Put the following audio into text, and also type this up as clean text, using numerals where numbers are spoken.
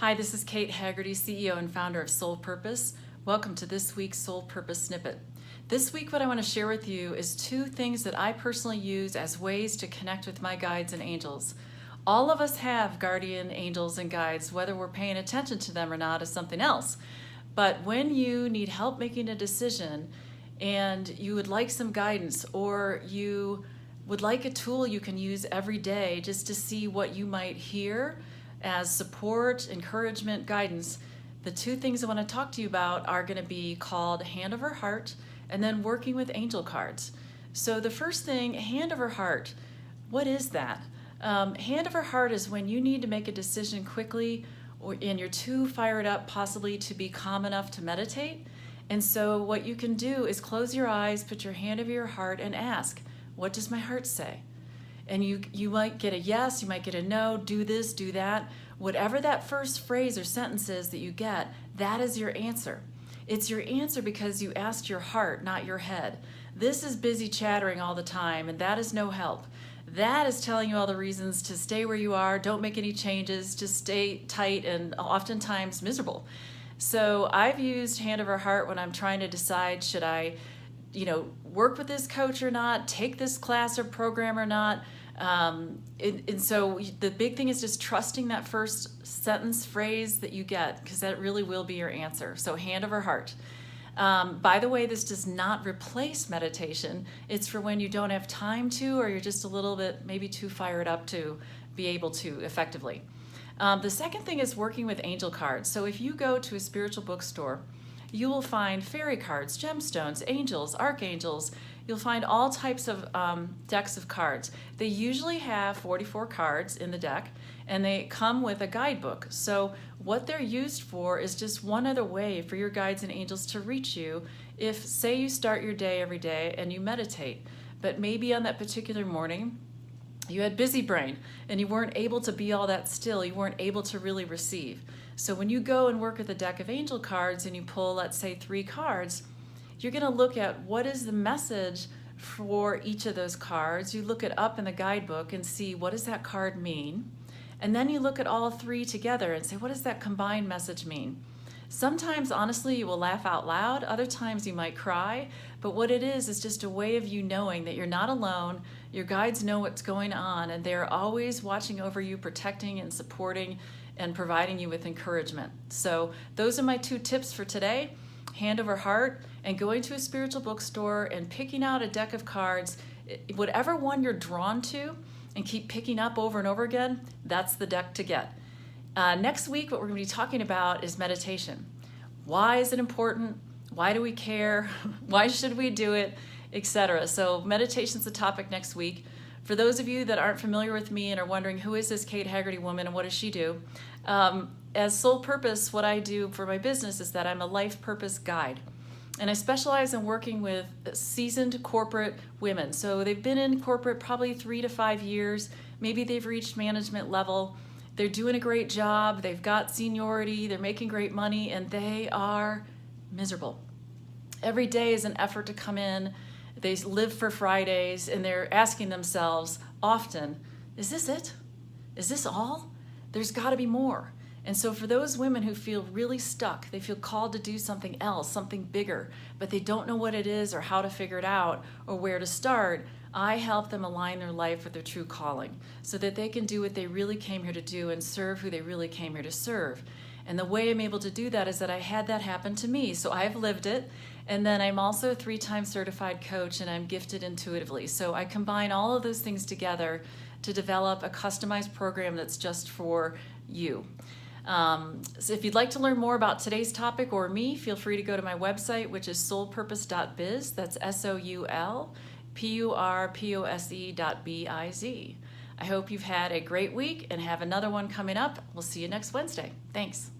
Hi, this is Kate Haggerty, CEO and founder of Soul Purpose. Welcome to this week's Soul Purpose Snippet. This week, what I want to share with you is two things that I personally use as ways to connect with my guides and angels. All of us have guardian angels and guides. Whether we're paying attention to them or not is something else. But when you need help making a decision and you would like some guidance, or you would like a tool you can use every day just to see what you might hear as support, encouragement, guidance, the two things I want to talk to you about are going to be called Hand Over Heart and then working with angel cards. So the first thing, Hand Over Heart, what is that? Hand Over Heart is when you need to make a decision quickly and you're too fired up possibly to be calm enough to meditate. And so what you can do is close your eyes, put your hand over your heart and ask, what does my heart say? And you might get a yes, you might get a no, do this, do that. Whatever that first phrase or sentence is that you get, that is your answer. It's your answer because you asked your heart, not your head. This is busy chattering all the time, and that is no help. That is telling you all the reasons to stay where you are, don't make any changes, just stay tight and oftentimes miserable. So I've used Hand Over Heart when I'm trying to decide, should I work with this coach or not, take this class or program or not. And so the big thing is just trusting that first sentence, phrase that you get, because that really will be your answer. So Hand Over Heart. By the way, this does not replace meditation. It's for when you don't have time to, or you're just a little bit maybe too fired up to be able to effectively. The second thing is working with angel cards. So if you go to a spiritual bookstore, you will find fairy cards, gemstones, angels, archangels. You'll find all types of decks of cards. They usually have 44 cards in the deck, and they come with a guidebook. So what they're used for is just one other way for your guides and angels to reach you if, say, you start your day every day and you meditate, but maybe on that particular morning, you had busy brain and you weren't able to be all that still. You weren't able to really receive. So when you go and work with a deck of angel cards and you pull, let's say, 3 cards, you're going to look at what is the message for each of those cards. You look it up in the guidebook and see what does that card mean. And then you look at all 3 together and say, what does that combined message mean? Sometimes, honestly, you will laugh out loud. Other times you might cry. But what it is just a way of you knowing that you're not alone. Your guides know what's going on, and they're always watching over you, protecting and supporting and providing you with encouragement. So those are my 2 tips for today. Hand Over Heart, and going to a spiritual bookstore and picking out a deck of cards, whatever one you're drawn to, and keep picking up over and over again, that's the deck to get. Next week, what we're going to be talking about is meditation. Why is it important? Why do we care? Why should we do it? Etc. So meditation's the topic next week. For those of you that aren't familiar with me and are wondering, who is this Kate Haggerty woman and what does she do? As Soul Purpose, what I do for my business is that I'm a life purpose guide. And I specialize in working with seasoned corporate women. So they've been in corporate probably 3 to 5 years. Maybe they've reached management level. They're doing a great job. They've got seniority. They're making great money, and they are miserable. Every day is an effort to come in. They live for Fridays, and they're asking themselves often, is this it? Is this all? There's got to be more. And so for those women who feel really stuck, they feel called to do something else, something bigger, but they don't know what it is or how to figure it out or where to start, I help them align their life with their true calling so that they can do what they really came here to do and serve who they really came here to serve. And the way I'm able to do that is that I had that happen to me. So I've lived it. And then I'm also a 3-time certified coach, and I'm gifted intuitively. So I combine all of those things together to develop a customized program that's just for you. So if you'd like to learn more about today's topic or me, feel free to go to my website, which is soulpurpose.biz. That's SOULPURPOSE.biz. I hope you've had a great week and have another one coming up. We'll see you next Wednesday. Thanks.